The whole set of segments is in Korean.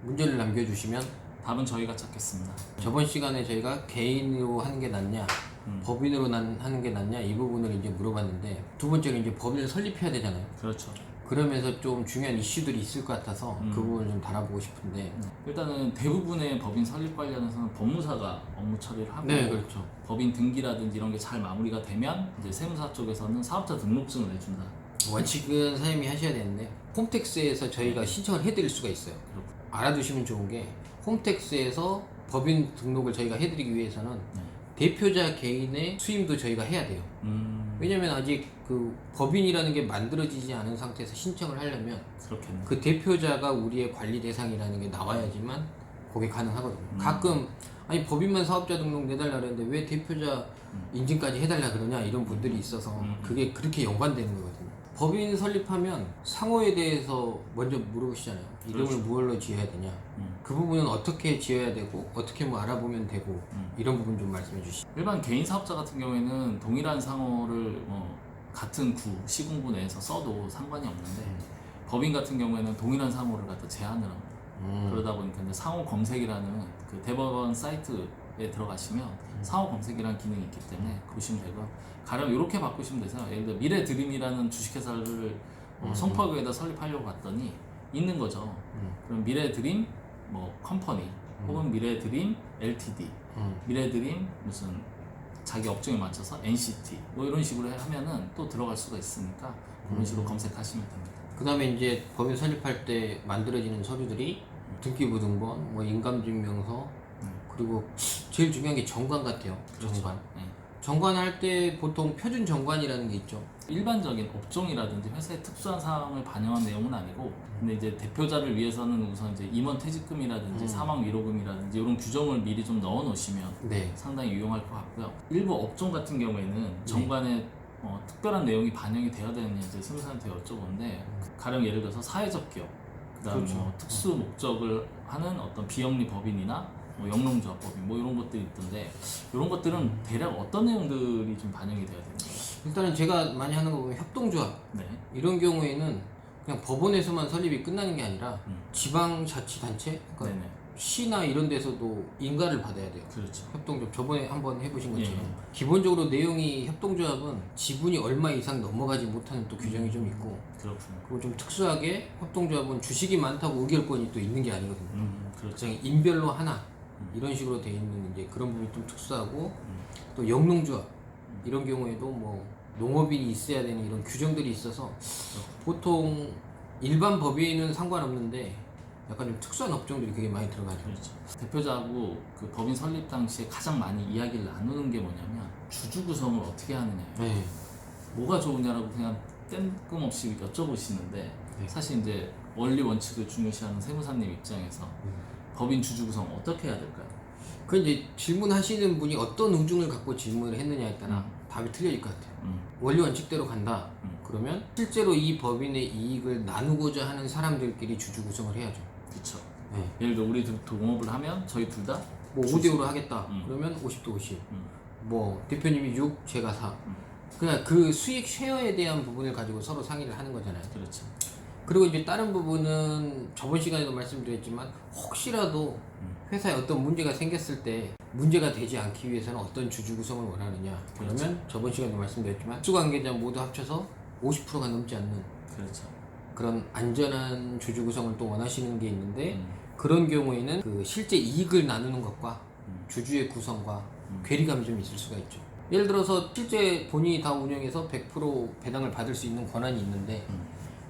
문제를 남겨주시면 답은 저희가 찾겠습니다. 저번 시간에 저희가 개인으로 하는 게 낫냐 법인으로 하는 게 낫냐 이 부분을 이제 물어봤는데, 두 번째로 이제 법인을 설립해야 되잖아요. 그렇죠. 그러면서 좀 중요한 이슈들이 있을 것 같아서 그 부분을 좀 다뤄보고 싶은데. 일단은 대부분의 법인 설립 관련해서는 법무사가 업무 처리를 하고, 네, 그렇죠. 법인 등기라든지 이런 게 잘 마무리가 되면 이제 세무사 쪽에서는 사업자 등록증을 내준다. 원칙은 사장님이 하셔야 되는데, 홈택스에서 저희가 신청을 해드릴 수가 있어요. 그렇고. 알아두시면 좋은 게, 홈택스에서 법인 등록을 저희가 해드리기 위해서는 네. 대표자 개인의 수임도 저희가 해야 돼요. 왜냐면 아직 그 법인이라는 게 만들어지지 않은 상태에서 신청을 하려면 그렇겠네. 그 대표자가 우리의 관리 대상이라는 게 나와야지만 그게 가능하거든요. 가끔 아니 법인만 사업자 등록 내달라 그랬는데 왜 대표자 인증까지 해달라 그러냐 이런 분들이 있어서 그게 그렇게 연관되는 거거든요. 법인 설립하면 상호에 대해서 먼저 물어보시잖아요. 이름을 그렇죠. 무엇로 지어야 되냐, 그 부분은 어떻게 지어야 되고 어떻게 뭐 알아보면 되고 이런 부분 좀 말씀해 주시죠. 일반 개인 사업자 같은 경우에는 동일한 상호를 같은 구, 시군구 내에서 써도 상관이 없는데, 법인 같은 경우에는 동일한 상호를 갖다 제한을 합니다. 그러다 보니까 이제 상호 검색이라는 그 대법원 사이트에 들어가시면 상호 검색이라는 기능이 있기 때문에 보시면 되고, 가령 이렇게 바꾸시면 되세요. 예를 들어 미래드림이라는 주식회사를 송파구에다 설립하려고 봤더니 있는 거죠. 그럼 미래드림 뭐 컴퍼니 혹은 미래드림 LTD, 미래드림 무슨 자기 업종에 맞춰서 NCT 뭐 이런 식으로 하면은 또 들어갈 수가 있으니까 그런 식으로 검색하시면 됩니다. 그 다음에 이제 법인 설립할 때 만들어지는 서류들이 등기부등본, 뭐 인감증명서, 그리고 제일 중요한 게 정관 같아요. 정관. 네. 정관할 때 보통 표준 정관이라는 게 있죠. 일반적인 업종이라든지 회사의 특수한 사항을 반영한 내용은 아니고, 근데 이제 대표자를 위해서는 우선 이제 임원 퇴직금이라든지 사망 위로금이라든지 이런 규정을 미리 좀 넣어 놓으시면 네. 상당히 유용할 것 같고요. 일부 업종 같은 경우에는 정관에 특별한 내용이 반영이 되어야 되느냐 이제 세무사한테 여쭤보는데, 가령 예를 들어서 사회적 기업, 그다음 그렇죠. 뭐 특수 목적을 하는 어떤 비영리 법인이나 뭐 영농조합 법인 뭐 이런 것들이 있던데, 이런 것들은 대략 어떤 내용들이 좀 반영이 돼야 되는 거예요? 일단은 제가 많이 하는 거 보면 협동조합 네. 이런 경우에는 그냥 법원에서만 설립이 끝나는 게 아니라 지방자치단체, 그러니까 네네. 시나 이런 데서도 인가를 받아야 돼요. 그렇죠. 협동조합 저번에 한번 해보신 것처럼 예. 기본적으로 내용이, 협동조합은 지분이 얼마 이상 넘어가지 못하는 또 규정이 좀 있고, 그렇군요. 그리고 좀 특수하게 협동조합은 주식이 많다고 의결권이 또 있는 게 아니거든요. 그렇죠. 그냥 인별로 하나 이런 식으로 돼 있는 이제 그런 부분이 좀 특수하고, 또 영농조합 이런 경우에도 뭐 농업인이 있어야 되는 이런 규정들이 있어서 보통 일반 법인은 상관없는데 약간 좀 특수한 업종들이 되게 많이 들어가죠. 그렇죠. 대표자하고 그 법인 설립 당시에 가장 많이 이야기를 나누는 게 뭐냐면 주주 구성을 어떻게 하느냐. 네. 뭐가 좋으냐라고 그냥 뜬금없이 여쭤보시는데, 사실 이제 원리 원칙을 중요시하는 세무사님 입장에서 법인 주주 구성 어떻게 해야 될까요? 그 이제 질문하시는 분이 어떤 우중을 갖고 질문을 했느냐에 따라 답이 틀려질 것 같아요. 원리 원칙대로 간다. 그러면 실제로 이 법인의 이익을 나누고자 하는 사람들끼리 주주 구성을 해야죠. 그렇죠. 네. 예를 들어 우리 동업을 하면 저희 둘 다 뭐 5대5로 하겠다. 그러면 50대 50. 뭐 대표님이 6, 제가 4. 그냥 그 수익 쉐어에 대한 부분을 가지고 서로 상의를 하는 거잖아요. 그렇죠. 그리고 이제 다른 부분은 저번 시간에도 말씀드렸지만, 혹시라도 회사에 어떤 문제가 생겼을 때 문제가 되지 않기 위해서는 어떤 주주 구성을 원하느냐. 그러면 저번 시간에도 말씀드렸지만 특수 관계자 모두 합쳐서 50%가 넘지 않는 그렇죠. 그런 안전한 주주 구성을 또 원하시는 게 있는데, 그런 경우에는 그 실제 이익을 나누는 것과 주주의 구성과 괴리감이 좀 있을 수가 있죠. 예를 들어서 실제 본인이 다 운영해서 100% 배당을 받을 수 있는 권한이 있는데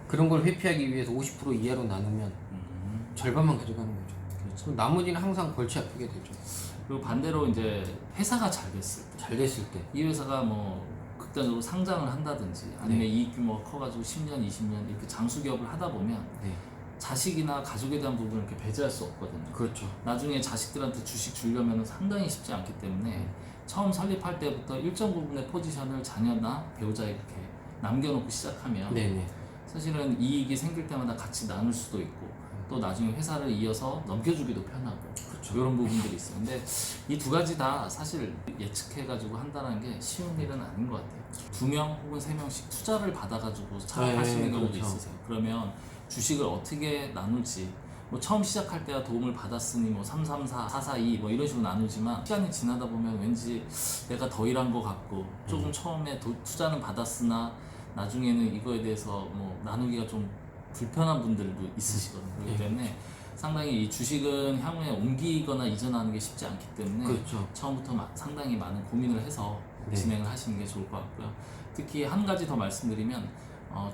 그런 걸 회피하기 위해서 50% 이하로 나누면 절반만 가져가는 거죠. 그렇죠. 그럼 나머지는 항상 골치 아프게 되죠. 그리고 반대로 이제 회사가 잘 됐을 때, 잘 됐을 때. 이 회사가 뭐 극단적으로 상장을 한다든지 아니면 이익 규모가 커가지고 10년, 20년 이렇게 장수기업을 하다 보면 네. 자식이나 가족에 대한 부분을 이렇게 배제할 수 없거든요. 그렇죠. 나중에 자식들한테 주식 주려면 상당히 쉽지 않기 때문에 처음 설립할 때부터 일정 부분의 포지션을 자녀나 배우자에게 이렇게 남겨놓고 시작하면 네네. 사실은 이익이 생길 때마다 같이 나눌 수도 있고, 또 나중에 회사를 이어서 넘겨주기도 편하고, 그렇죠. 이런 부분들이 있어요. 근데 이 두 가지 다 사실 예측해가지고 한다는 게 쉬운 일은 아닌 것 같아요. 2명 혹은 3명씩 투자를 받아가지고 창업하시는 네, 경우도 그렇죠. 있으세요. 그러면 주식을 어떻게 나눌지 뭐 처음 시작할 때야 도움을 받았으니 뭐 334, 442 뭐 이런 식으로 나누지만 시간이 지나다 보면 왠지 내가 더 일한 것 같고 조금 처음에 투자는 받았으나 나중에는 이거에 대해서 뭐 나누기가 좀 불편한 분들도 있으시거든요. 그렇기 때문에 상당히 이 주식은 향후에 옮기거나 이전하는 게 쉽지 않기 때문에 그렇죠. 처음부터 상당히 많은 고민을 해서 네. 진행을 하시는 게 좋을 것 같고요. 특히 한 가지 더 말씀드리면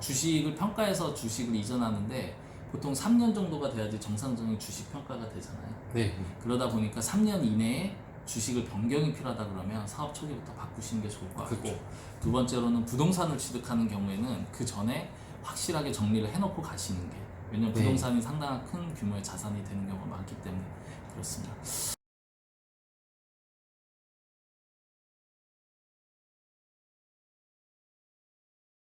주식을 평가해서 주식을 이전하는데 보통 3년 정도가 돼야지 정상적인 주식 평가가 되잖아요. 네. 그러다 보니까 3년 이내에 주식을 변경이 필요하다 그러면 사업 초기부터 바꾸시는 게 좋을 것 같고 그렇죠. 두 번째로는 부동산을 취득하는 경우에는 그 전에 확실하게 정리를 해놓고 가시는 게 왜냐면 네. 부동산이 상당한 큰 규모의 자산이 되는 경우가 많기 때문에 그렇습니다.